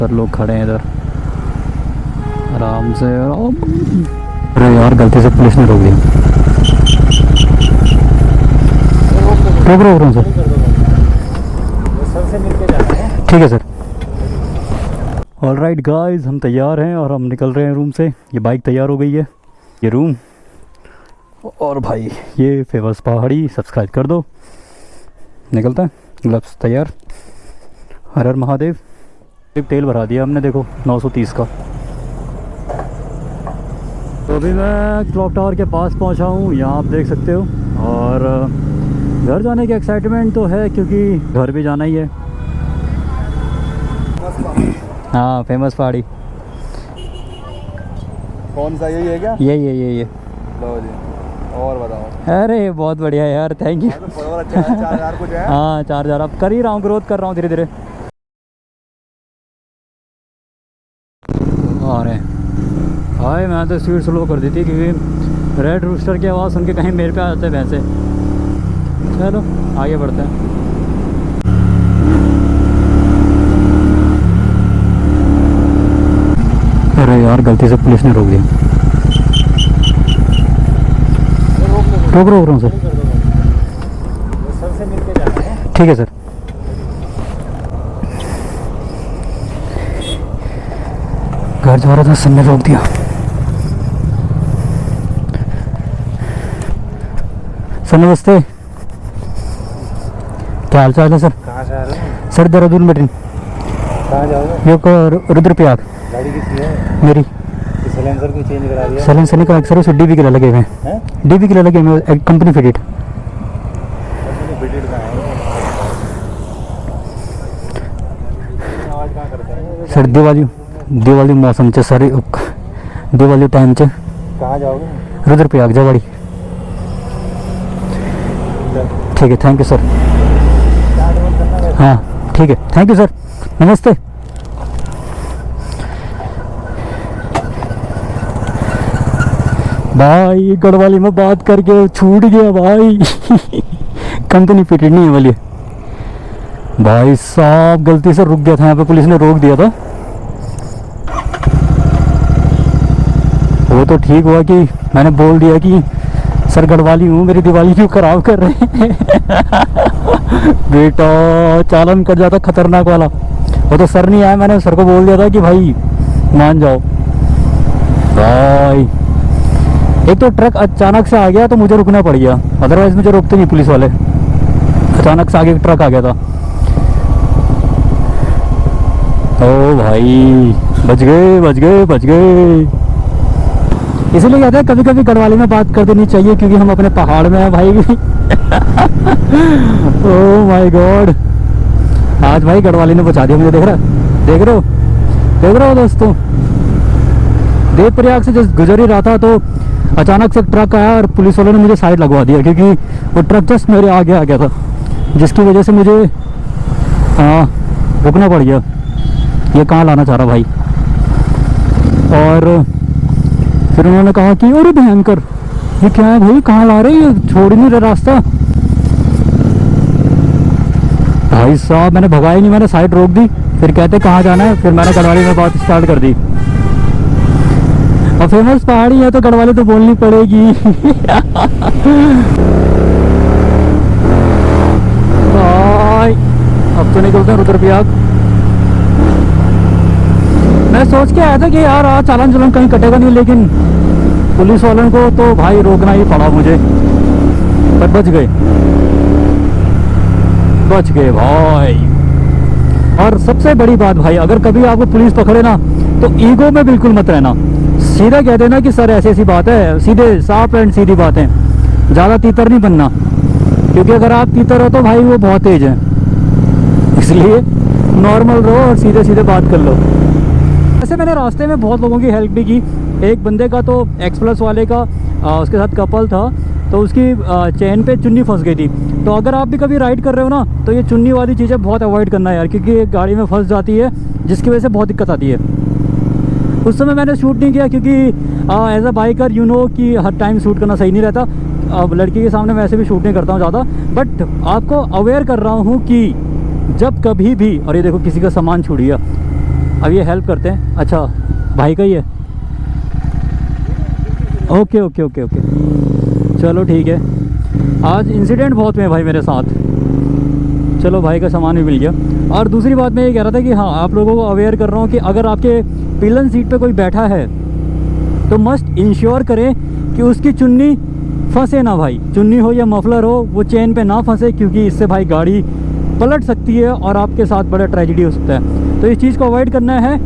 Sir लोग खड़े हैं इधर आराम से। अरे यार गलती से पुलिस ने रोक दिया। रोक रहा हूँ सर। ठीक है सर। ऑलराइट गाइस, हम तैयार हैं और हम निकल रहे हैं रूम से। ये बाइक तैयार हो गई है, ये रूम, और भाई ये फेमस पहाड़ी। सब्सक्राइब कर दो। निकलता है, ग्लव्स तैयार। हर हर महादेव। तेल भरा दिया हमने, देखो 930 का। तो अभी मैं क्लॉक टावर के पास पहुंचा हूँ, यहाँ आप देख सकते हो। और घर जाने की एक्साइटमेंट तो है क्योंकि घर भी जाना ही है। हाँ, फेमस पहाड़ी। कौन सा यही है क्या? ये लो जी, और बताओ। अरे बहुत बढ़िया यार, थैंक यू। तो 4,000 कुछ है। हाँ 4,000 अब कर ही रहा हूँ, ग्रोथ कर रहा हूँ धीरे धीरे। अरे भाई मैं तो स्पीड स्लो कर दी थी क्योंकि रेड रूस्टर की आवाज़ सुन के कहीं मेरे पे आ जाते हैं भैंसे। चलो आगे बढ़ते हैं। अरे यार गलती से पुलिस ने रोक दिया। रोक रहा हूँ सर। सर से मिलके जाना है। ठीक है सर। घर जा रहा था, सर ने रोक दिया। सर नमस्ते, क्या हाल चाल है सर? कहाँ जा रहे हो? सर देहरादून बेटिन। कहाँ जाओगे? ये रुद्रप्रयाग। गाड़ी किसकी है? मेरी। सिलेंसर क्यों चेंज करा दिया? साइलेंसर नहीं करा सर, उसे डीबी के लिए लगे हुए हैं। डीबी के लिए लगे हुए हैं, कंपनी फिटेड। फिटेड का है। आवाज़ कहाँ करते हैं? सर दिवाली मौसम च सर, दिवाली टाइम च। कहाँ जाओगे? रुद्रप्रयाग जवाड़ी। ठीक है, थैंक यू सर। हाँ ठीक है, थैंक यू सर। नमस्ते। भाई गढ़वाली में बात करके छूट गया भाई। कंपनी फिटेड नहीं है वाली। भाई साहब गलती से रुक गया था यहाँ पे, पुलिस ने रोक दिया था। वो तो ठीक हुआ कि मैंने बोल दिया कि सर गढ़वाली हूँ, मेरी दिवाली क्यों खराब कर रहे हैं। बेटा चालान कर जाता खतरनाक वाला। वो तो सर नहीं आया, मैंने सर को बोल दिया था कि भाई मान जाओ। भाई एक तो ट्रक अचानक से आ गया तो मुझे रुकना पड़ गया, अदरवाइज मुझे रोकते नहीं पुलिस वाले। अचानक से आगे एक ट्रक आ गया था। ओ भाई बच गए। इसीलिए कहते हैं कभी कभी गढ़वाली में बात कर देनी चाहिए क्योंकि हम अपने पहाड़ में हैं भाई। ओह माय गॉड, आज भाई गढ़वाली ने बचा दिया मुझे। देख रहे हो दोस्तों, देवप्रयाग से जस्ट गुजर ही रहा था तो अचानक से एक ट्रक आया और पुलिस वालों ने मुझे साइड लगवा दिया क्योंकि वो ट्रक जस्ट मेरे आगे आ गया था, जिसकी वजह से मुझे रुकना पड़ गया। ये कहाँ लाना चाह रहा भाई। और फिर उन्होंने कहा कि अरे भयंकर, ये क्या है भाई, कहाँ ला रहे हैं, छोड़ ही नहीं रहे रास्ता। भाई साहब मैंने भगाया नहीं, मैंने साइड रोक दी। फिर कहते कहाँ जाना है, फिर मैंने गढ़वाली में बात स्टार्ट कर दी। और फेमस पहाड़ी है तो गढ़वाली तो बोलनी पड़ेगी। भाई अब तो निकलते हैं रुद्रप्रयाग। मैं सोच के आया था कि यार आज चालान कहीं कटेगा नहीं, लेकिन पुलिस वालों को तो भाई रोकना ही पड़ा मुझे, पर बच गए भाई। और सबसे बड़ी बात भाई, अगर कभी आपको पुलिस पकड़े ना तो ईगो में बिल्कुल मत रहना। सीधा कह देना कि सर ऐसी बात है, सीधे साफ एंड सीधी बात है। ज़्यादा तीतर नहीं बनना, क्योंकि अगर आप तीतर हो तो भाई वो बहुत तेज है। इसलिए नॉर्मल रहो और सीधे बात कर लो। वैसे मैंने रास्ते में बहुत लोगों की हेल्प भी की। एक बंदे का तो एक्सप्रेस वाले का उसके साथ कपल था, तो उसकी चेन पे चुन्नी फंस गई थी। तो अगर आप भी कभी राइड कर रहे हो ना तो ये चुन्नी वाली चीज़ें बहुत अवॉइड करना यार, क्योंकि ये गाड़ी में फंस जाती है, जिसकी वजह से बहुत दिक्कत आती है। उस समय मैंने शूट नहीं किया क्योंकि as a biker you know कि हर टाइम शूट करना सही नहीं रहता। अब लड़की के सामने मैं ऐसे भी शूट नहीं करता हूँ ज़्यादा, बट आपको अवेयर कर रहा हूँ कि जब कभी भी, और ये देखो किसी का सामान छूट गया, अब ये हेल्प करते हैं। अच्छा भाई का ही है, ओके ओके ओके ओके, चलो ठीक है। आज इंसिडेंट बहुत हुए भाई मेरे साथ। चलो भाई का सामान भी मिल गया। और दूसरी बात मैं ये कह रहा था कि हाँ, आप लोगों को अवेयर कर रहा हूँ कि अगर आपके पिलन सीट पे कोई बैठा है तो मस्ट इंश्योर करें कि उसकी चुन्नी फंसे ना भाई। चुन्नी हो या मफलर हो, वो चेन पे ना फंसे, क्योंकि इससे भाई गाड़ी पलट सकती है और आपके साथ बड़ा ट्रेजेडी हो सकता है। तो इस चीज़ को अवॉइड करना है।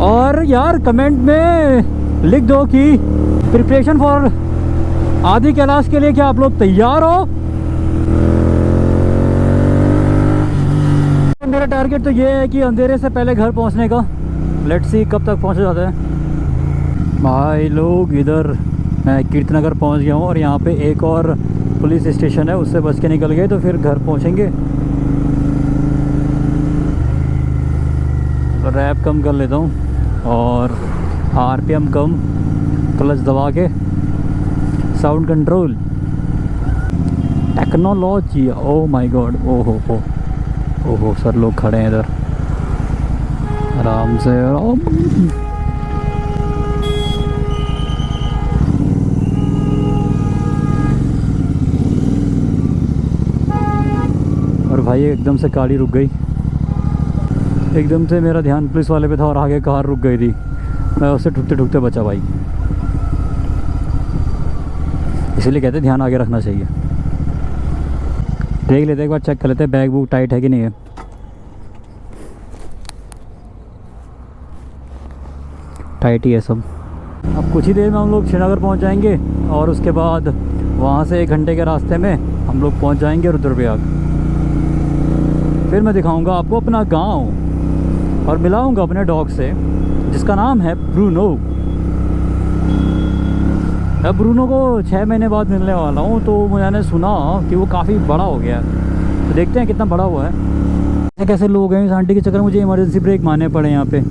और यार कमेंट में लिख दो कि प्रिपरेशन फॉर आदि कैलाश के लिए क्या आप लोग तैयार हो? मेरा टारगेट तो ये है कि अंधेरे से पहले घर पहुंचने का। लेट्स सी कब तक पहुंच जाता है भाई लोग। इधर मैं कीर्तनगर पहुंच गया हूँ और यहाँ पे एक और पुलिस स्टेशन है, उससे बच के निकल गए तो फिर घर पहुँचेंगे। तो रैप कम कर लेता हूँ और आरपीएम कम, क्लच दबा के, sound control, technology. Oh my God, ओहो ओहो सर, लोग खड़े हैं इधर आराम से। और भाई एकदम से गाड़ी रुक गई, एकदम से मेरा ध्यान पुलिस वाले पे था और आगे कार रुक गई थी। मैं उससे ठुकते ठुकते बचा भाई। इसीलिए कहते हैं ध्यान आगे रखना चाहिए। देख लेते एक बार, चेक कर लेते हैं बैग बुक टाइट है कि नहीं है। टाइट ही है सब। अब कुछ ही देर में हम लोग श्रीनगर पहुंच जाएंगे और उसके बाद वहां से 1 घंटे के रास्ते में हम लोग पहुंच जाएंगे रुद्रप्रयाग। फिर मैं दिखाऊंगा आपको अपना गांव और मिलाऊंगा अपने डॉग से जिसका नाम है ब्रूनो। अब ब्रूनो को 6 महीने बाद मिलने वाला हूँ, तो मैंने सुना कि वो काफ़ी बड़ा हो गया है। तो देखते हैं कितना बड़ा हुआ है। कैसे लोग हैं इस आंटी के चक्कर में, मुझे इमरजेंसी ब्रेक मारने पड़े यहाँ पे।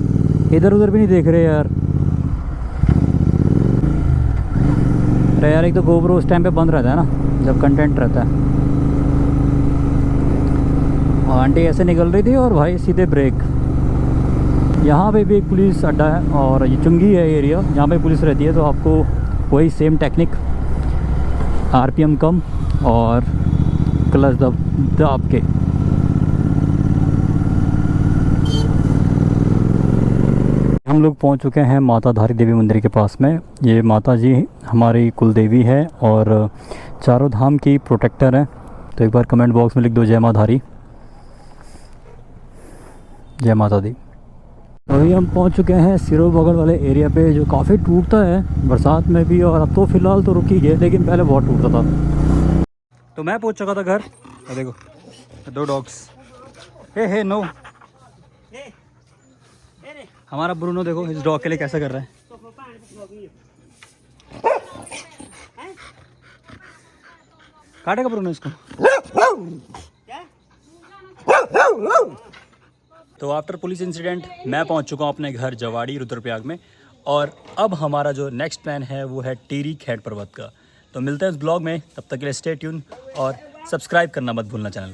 इधर उधर भी नहीं देख रहे यार। अरे यार, एक तो गोप्रो उस टाइम पे बंद रहता है ना जब कंटेंट रहता है। आंटी ऐसे निकल रही थी और भाई सीधे ब्रेक। यहाँ पे भी एक पुलिस अड्डा है और ये चुंगी है एरिया, यहाँ पे पुलिस रहती है। तो आपको वही सेम टेक्निक, आरपीएम कम और क्लच दब के। हम लोग पहुँच चुके हैं माता धारी देवी मंदिर के पास में। ये माता जी हमारी कुल देवी है और चारों धाम की प्रोटेक्टर है। तो एक बार कमेंट बॉक्स में लिख दो जय माता धारी, जय माता दी। अभी हम पहुंच चुके हैं सिरो बगल वाले एरिया पे, जो काफ़ी टूटता है बरसात में भी। और अब तो फ़िलहाल तो रुक ही गए, लेकिन पहले बहुत टूटता था। तो मैं पहुंच चुका था घर। और देखो 2 डॉग्स, हे नो। हमारा ब्रूनो देखो इस डॉग के लिए कैसा कर रहा है। काटेगा ब्रूनो इसको। तो आफ्टर पुलिस इंसिडेंट मैं पहुंच चुका हूं अपने घर जवाड़ी रुद्रप्रयाग में। और अब हमारा जो नेक्स्ट प्लान है वो है टिहरी खैट पर्वत का। तो मिलते हैं इस ब्लॉग में, तब तक के लिए स्टे ट्यून और सब्सक्राइब करना मत भूलना चैनल।